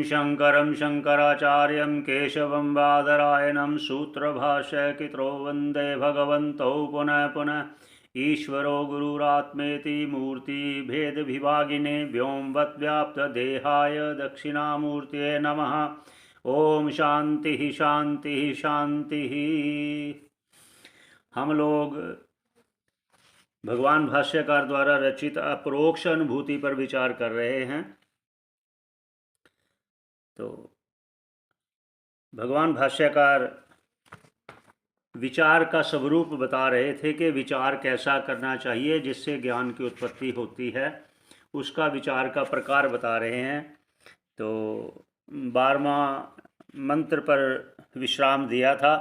शंकरं शंकराचार्यं केशवं बादरायणं सूत्रभाष्यकृतो वन्दे भगवन्तौ पुनः पुनः। ईश्वरो गुरुरात्मेति मूर्तिभेदविभागिने व्योमवद्व्याप्तदेहाय दक्षिणामूर्तये नमः। ओम शांति शांति शांति। हम लोग भगवान भाष्यकार द्वारा रचित अपरोक्ष अनुभूति पर विचार कर रहे हैं। तो भगवान भाष्यकार विचार का स्वरूप बता रहे थे कि विचार कैसा करना चाहिए जिससे ज्ञान की उत्पत्ति होती है, उसका विचार का प्रकार बता रहे हैं। तो 12वां मंत्र पर विश्राम दिया था,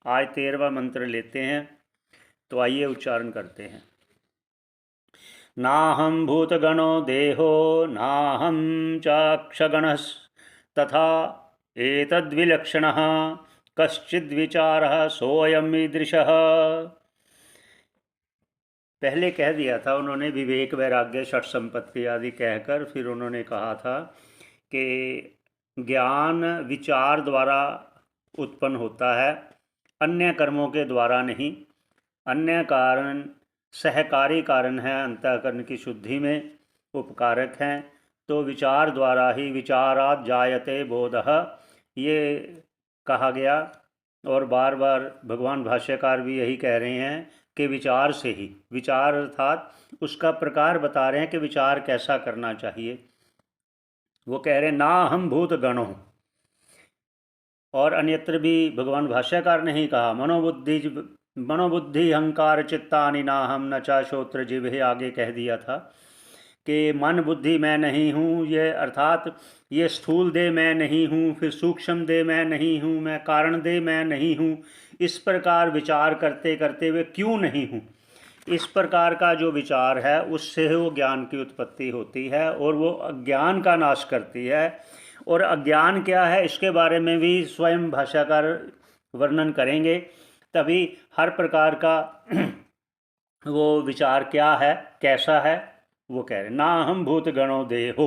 आज 13वां मंत्र लेते हैं। तो आइए उच्चारण करते हैं। नाहं भूतगणो देहो नाहं चाक्षगणः तथा एतद्विलक्षणः कश्चिद्विचारः सोऽयम् ईदृशः। पहले कह दिया था उन्होंने विवेक वैराग्य षट संपत्ति आदि कहकर, फिर उन्होंने कहा था कि ज्ञान विचार द्वारा उत्पन्न होता है, अन्य कर्मों के द्वारा नहीं। अन्य कारण सहकारी कारण है, अंतःकरण की शुद्धि में उपकारक हैं। तो विचार द्वारा ही विचारात् जायते बोधः, ये कहा गया। और बार बार भगवान भाष्यकार भी यही कह रहे हैं कि विचार से ही, विचार अर्थात उसका प्रकार बता रहे हैं कि विचार कैसा करना चाहिए। वो कह रहे हैं ना हम भूत गणों, और अन्यत्र भी भगवान भाष्यकार ने ही कहा मनोबुद्धि अहंकार चित्तानि नाहम न च श्रोत्र जिह्वे, आगे कह दिया था कि मन बुद्धि मैं नहीं हूँ, ये अर्थात ये स्थूल देह मैं नहीं हूँ, फिर सूक्ष्म देह मैं नहीं हूँ, मैं कारण देह मैं नहीं हूँ। इस प्रकार विचार करते करते वे क्यों नहीं हूँ, इस प्रकार का जो विचार है उससे वो ज्ञान की उत्पत्ति होती है और वो अज्ञान का नाश करती है। और अज्ञान क्या है इसके बारे में भी स्वयं भाष्यकार वर्णन करेंगे। तभी हर प्रकार का वो विचार क्या है, कैसा है, वो कह रहे ना हम भूत गणों देहो,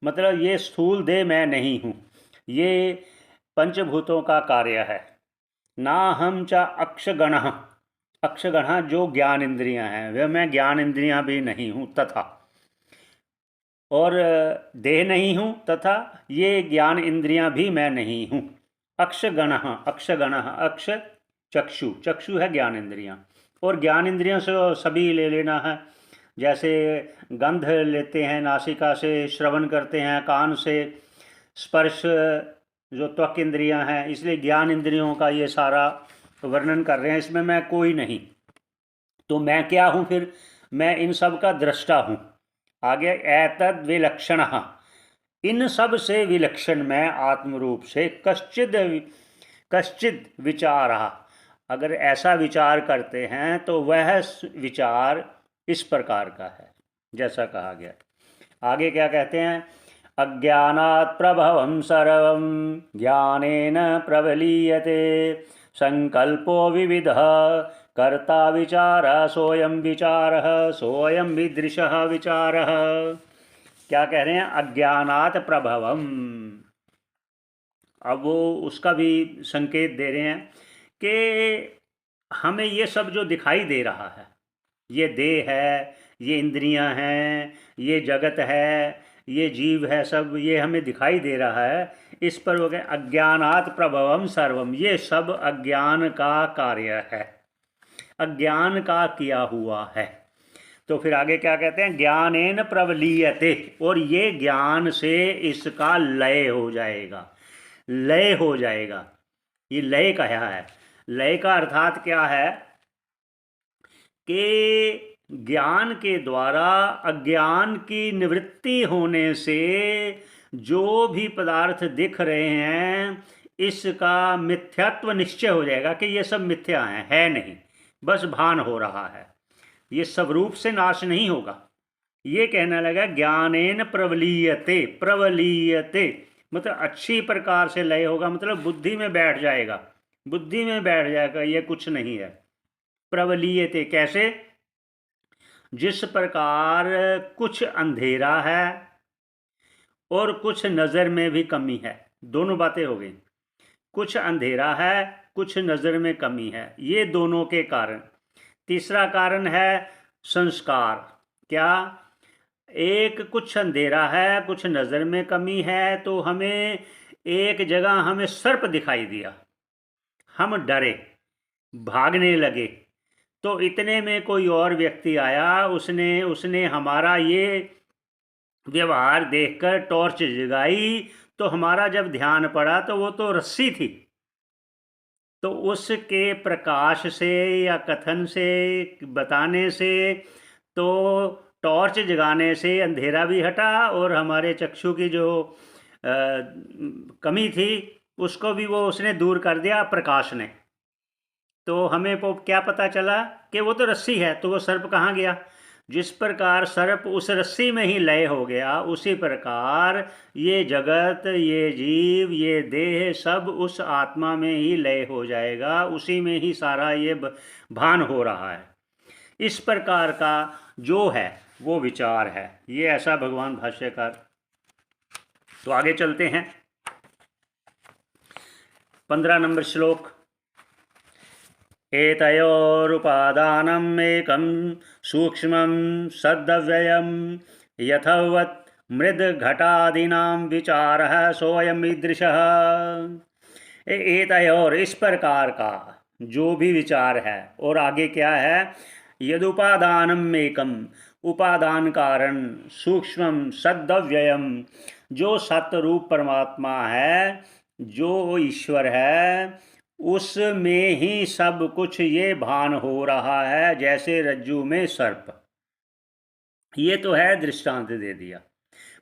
मतलब ये स्थूल देह मैं नहीं हूँ, ये पंचभूतों का कार्य है। ना हम च अक्षगण, अक्षगण जो ज्ञान इंद्रियां हैं वह मैं ज्ञान इंद्रियां भी नहीं हूँ, तथा और देह नहीं हूँ, तथा ये ज्ञान इंद्रियां भी मैं नहीं हूँ। अक्षगण, अक्षगण अक्ष चक्षु, चक्षु है ज्ञान इंद्रियां, और ज्ञान इंद्रियों से सभी ले लेना है। जैसे गंध लेते हैं नासिका से, श्रवण करते हैं कान से, स्पर्श जो त्वक इंद्रियां हैं, इसलिए ज्ञान इंद्रियों का ये सारा वर्णन कर रहे हैं। इसमें मैं कोई नहीं, तो मैं क्या हूँ फिर? मैं इन सब का दृष्टा हूँ। आगे एतद विलक्षण, इन सब से विलक्षण मैं आत्मरूप से कश्चिद विचार, अगर ऐसा विचार करते हैं तो वह विचार इस प्रकार का है जैसा कहा गया। आगे क्या कहते हैं? अज्ञानात् प्रभवं सर्वं ज्ञानेन प्रबलीयते संकल्पो विविधः कर्ता विचारः सोऽयं विचारः सोऽयं ईदृशः विचारः। क्या कह रहे हैं? अज्ञानात् प्रभवम। अब वो उसका भी संकेत दे रहे हैं कि हमें ये सब जो दिखाई दे रहा है, ये देह है, ये इंद्रियां हैं, ये जगत है, ये जीव है, सब ये हमें दिखाई दे रहा है। इस पर हो गए अज्ञानात् प्रभवम सर्वम, ये सब अज्ञान का कार्य है, अज्ञान का किया हुआ है। तो फिर आगे क्या कहते हैं? ज्ञानेन प्रबलीयते, और ये ज्ञान से इसका लय हो जाएगा, लय हो जाएगा। ये लय कहा है, लय का अर्थात क्या है कि ज्ञान के द्वारा अज्ञान की निवृत्ति होने से जो भी पदार्थ दिख रहे हैं इसका मिथ्यात्व निश्चय हो जाएगा कि ये सब मिथ्या हैं, है नहीं, बस भान हो रहा है, ये सब रूप से नाश नहीं होगा। ये कहने लगा ज्ञानेन प्रबलीयते, प्रबलीयते मतलब अच्छी प्रकार से लय होगा, मतलब बुद्धि में बैठ जाएगा, बुद्धि में बैठ जाएगा, ये कुछ नहीं है। प्रबलीयते कैसे? जिस प्रकार कुछ अंधेरा है और कुछ नज़र में भी कमी है। दोनों बातें हो गई, कुछ अंधेरा है, कुछ नज़र में कमी है, ये दोनों के कारण। तीसरा कारण है संस्कार। क्या? एक कुछ अंधेरा है, कुछ नज़र में कमी है, तो हमें एक जगह हमें सर्प दिखाई दिया, हम डरे, भागने लगे। तो इतने में कोई और व्यक्ति आया, उसने उसने हमारा ये व्यवहार देखकर टॉर्च जगाई, तो हमारा जब ध्यान पड़ा तो वो तो रस्सी थी। तो उसके प्रकाश से या कथन से, बताने से, तो टॉर्च जगाने से अंधेरा भी हटा और हमारे चक्षु की जो कमी थी उसको भी वो उसने दूर कर दिया प्रकाश ने। तो हमें वो क्या पता चला कि वो तो रस्सी है, तो वो सर्प कहाँ गया? जिस प्रकार सर्प उस रस्सी में ही लय हो गया, उसी प्रकार ये जगत, ये जीव, ये देह सब उस आत्मा में ही लय हो जाएगा, उसी में ही सारा ये भान हो रहा है। इस प्रकार का जो है वो विचार है, ये ऐसा भगवान भाष्यकार। तो आगे चलते हैं, 15 नंबर श्लोक। एतयोरुपादानम् एकं सूक्ष्मं सद्व्ययं यथावत् मृद्घटादीनां विचारः सोऽयम् ईदृशः। एतयोर, इस प्रकार का जो भी विचार है। और आगे क्या है? यदुपादानम एकम, उपादान कारण, सूक्ष्मम सद्व्ययम, जो सतरूप परमात्मा है, जो ईश्वर है, उसमें ही सब कुछ ये भान हो रहा है, जैसे रज्जू में सर्प। ये तो है दृष्टांत दे दिया,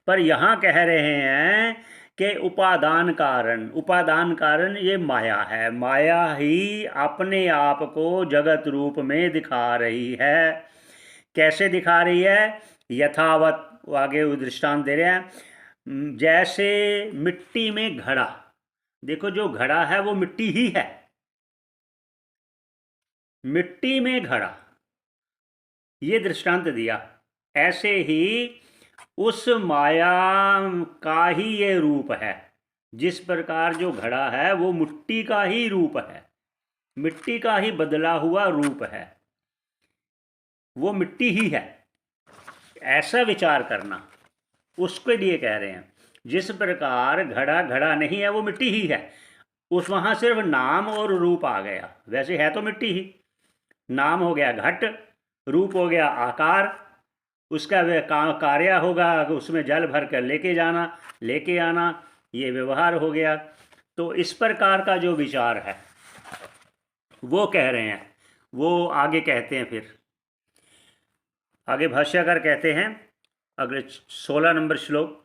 पर यहाँ कह रहे हैं कि उपादान कारण, उपादान कारण ये माया है, माया ही अपने आप को जगत रूप में दिखा रही है। कैसे दिखा रही है? यथावत, वो आगे वो दृष्टांत दे रहे हैं, जैसे मिट्टी में घड़ा। देखो जो घड़ा है वो मिट्टी ही है, मिट्टी में घड़ा, ये दृष्टांत दिया। ऐसे ही उस माया का ही ये रूप है। जिस प्रकार जो घड़ा है वो मिट्टी का ही रूप है, मिट्टी का ही बदला हुआ रूप है, वो मिट्टी ही है, ऐसा विचार करना, उसके लिए कह रहे हैं। जिस प्रकार घड़ा घड़ा नहीं है, वो मिट्टी ही है, उस वहाँ सिर्फ नाम और रूप आ गया, वैसे है तो मिट्टी ही। नाम हो गया घट, रूप हो गया आकार, उसका कार्य होगा उसमें जल भर कर लेके जाना, लेके आना, ये व्यवहार हो गया। तो इस प्रकार का जो विचार है वो कह रहे हैं। वो आगे कहते हैं, फिर आगे भाष्यकार कहते हैं, अगले 16 नंबर श्लोक।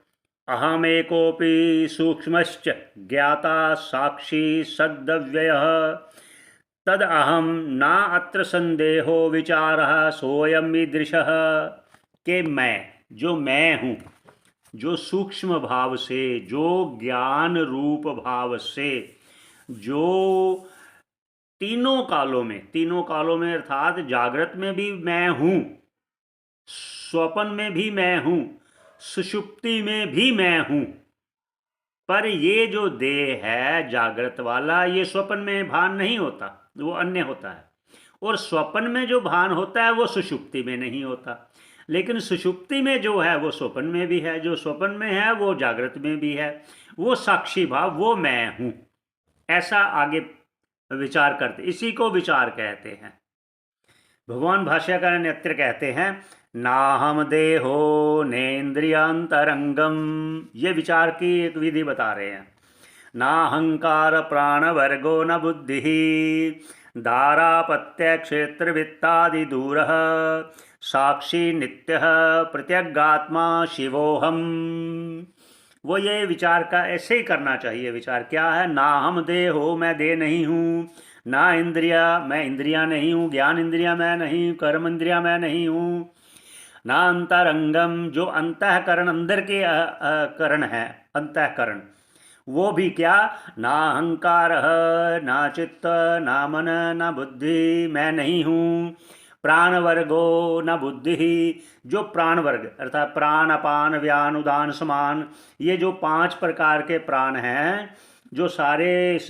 अहमेकोपि सूक्ष्मश्च ज्ञाता साक्षी सद्व्ययः तद अहम ना अत्र संदेहो विचारः सोऽयम् ईदृशः। के मैं हूँ, जो सूक्ष्म भाव से, जो ज्ञान रूप भाव से, जो तीनों कालों में अर्थात जागृत में भी मैं हूँ, स्वप्न में भी मैं हूँ, सुषुप्ति में भी मैं हूँ। पर ये जो देह है जागृत वाला, ये स्वप्न में भान नहीं होता, वो अन्य होता है। और स्वप्न में जो भान होता है वो सुषुप्ति में नहीं होता। लेकिन सुषुप्ति में जो है वो स्वप्न में भी है, जो स्वप्न में है वो जागृत में भी है, वो साक्षी भाव, वो मैं हूँ। ऐसा आगे विचार करते, इसी को विचार कहते हैं। भगवान भाष्यकार अन्यत्र कहते हैं, नाहम देहो नेन्द्रियांतरंगम, ये विचार की एक विधि बता रहे हैं। नाहंकार प्राण वर्गो न बुद्धि दारापत्य क्षेत्र वित्तादि दूर साक्षी नित्य प्रत्यगात्मा शिवोहम। वो ये विचार का ऐसे ही करना चाहिए। विचार क्या है? ना हम देह हो, मैं देह नहीं हूँ, ना इंद्रिया, मैं इंद्रिया नहीं हूँ, ज्ञान इंद्रिया मैं नहीं, कर्म इंद्रिया मैं नहीं हूँ, ना अंतरंगम, जो अंतःकरण अंदर के करण है, अंतःकरण, वो भी क्या? ना अहंकार, ना चित्त, ना मन, ना बुद्धि, मैं नहीं हूँ। प्राण वर्गो न बुद्धि। जो प्राण वर्ग अर्थात प्राण अपान व्यान उदान समान, ये जो 5 प्रकार के प्राण हैं जो सारे इस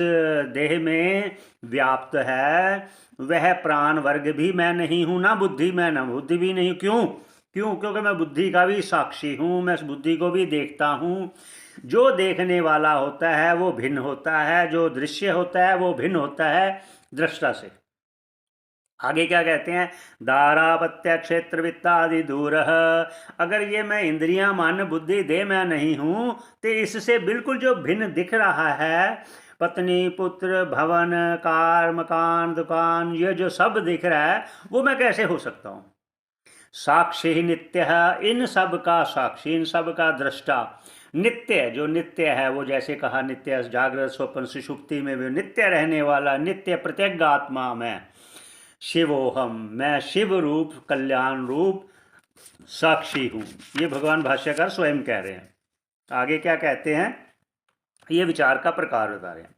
देह में व्याप्त है, वह प्राण वर्ग भी मैं नहीं हूँ, ना बुद्धि मैं, ना बुद्धि भी नहीं। क्यों? क्योंकि मैं बुद्धि का भी साक्षी हूँ, मैं इस बुद्धि को भी देखता हूँ। जो देखने वाला होता है वो भिन्न होता है, जो दृश्य होता है वो भिन्न होता है दृष्टा से। आगे क्या कहते हैं, दारापत्य क्षेत्र वित्तादि दूर। अगर ये मैं इंद्रियां मन बुद्धि दे मैं नहीं हूं, तो इससे बिल्कुल जो भिन्न दिख रहा है, पत्नी पुत्र भवन कार मकान दुकान, ये जो सब दिख रहा है वो मैं कैसे हो सकता हूँ। साक्षी ही नित्य है, इन सब का साक्षी, इन सब का दृष्टा। नित्य, जो नित्य है वो जैसे कहा नित्य जागृत स्वप्न सुषुप्ति में भी नित्य रहने वाला, नित्य प्रत्येक आत्मा में शिवोहम, मैं शिव रूप कल्याण रूप साक्षी हूँ। ये भगवान भाष्यकार स्वयं कह रहे हैं। आगे क्या कहते हैं, ये विचार का प्रकार बता रहे हैं।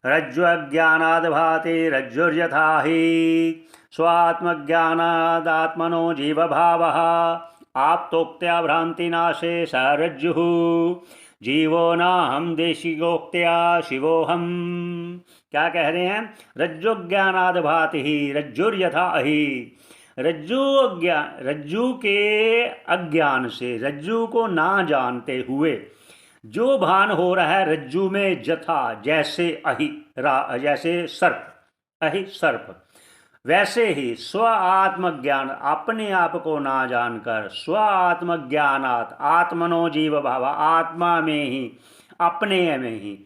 रज्ज्वज्ञानाद् भाति रज्जुर्यथा हि स्वात्मज्ञानादात्मनो जीवभावः आप्तोक्त्या भ्रांतिनाशे स रज्जुः जीवो नाहम देशिकोक्त्या शिवोहम। क्या कह रहे हैं, रज्जुज्ञानाद् भाति ही रज्जुर्यथा हि। रज्जु के अज्ञान से, रज्जु को ना जानते हुए जो भान हो रहा है रज्जु में, जथा जैसे अहि जैसे सर्प, अहि सर्प, वैसे ही स्व आत्मज्ञान, अपने आप को ना जानकर, स्व आत्मज्ञानात आत्मनो जीव भाव, आत्मा में ही अपने में ही,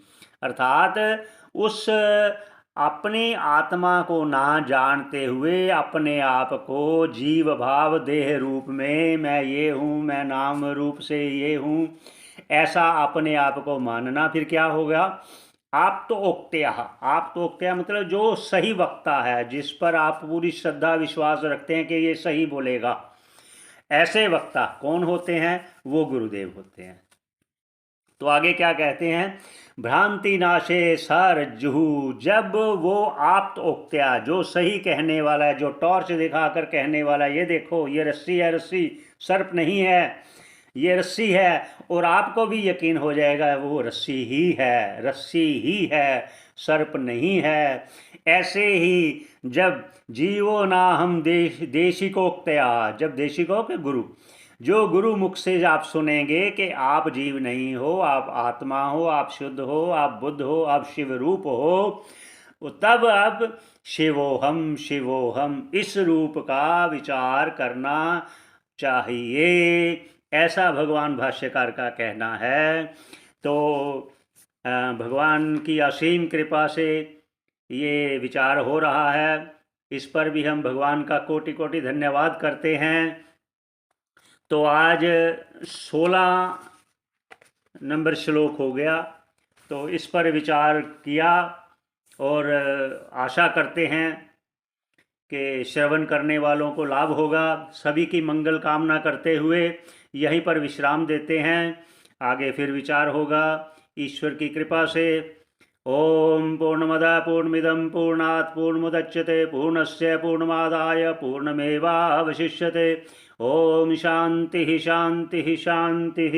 अर्थात उस अपने आत्मा को ना जानते हुए अपने आप को जीव भाव देह रूप में, मैं ये हूँ, मैं नाम रूप से ये हूँ, ऐसा अपने आप को मानना, फिर क्या होगा, आप तो ओक्त्या मतलब जो सही वक्ता है, जिस पर आप पूरी श्रद्धा विश्वास रखते हैं कि ये सही बोलेगा, ऐसे वक्ता कौन होते हैं, वो गुरुदेव होते हैं। तो आगे क्या कहते हैं, भ्रांति नाशे स रज्जु, जब वो आप तो ओक्त्या, जो सही कहने वाला है, जो टॉर्च दिखाकर कहने वाला है, ये देखो ये रस्सी है, रस्सी सर्प नहीं है, ये रस्सी है, और आपको भी यकीन हो जाएगा वो रस्सी ही है, रस्सी ही है, सर्प नहीं है। ऐसे ही जब जीवो ना हम देशिकोक्तया, जब देशिको के गुरु, जो गुरु मुख से आप सुनेंगे कि आप जीव नहीं हो, आप आत्मा हो, आप शुद्ध हो, आप बुद्ध हो, आप शिव रूप हो, तब अब शिवोहम शिवोहम इस रूप का विचार करना चाहिए, ऐसा भगवान भाष्यकार का कहना है। तो भगवान की असीम कृपा से ये विचार हो रहा है, इस पर भी हम भगवान का कोटि कोटि धन्यवाद करते हैं। तो आज 16 नंबर श्लोक हो गया, तो इस पर विचार किया और आशा करते हैं कि श्रवण करने वालों को लाभ होगा। सभी की मंगल कामना करते हुए यहीं पर विश्राम देते हैं, आगे फिर विचार होगा ईश्वर की कृपा से। ओम पूर्णमदा पूर्णमिदं पूर्णात् पूर्णमुदच्यते पूर्णस्य पूर्णमादाय पूर्णमेवावशिष्यते। ओम शांति शांति शांति।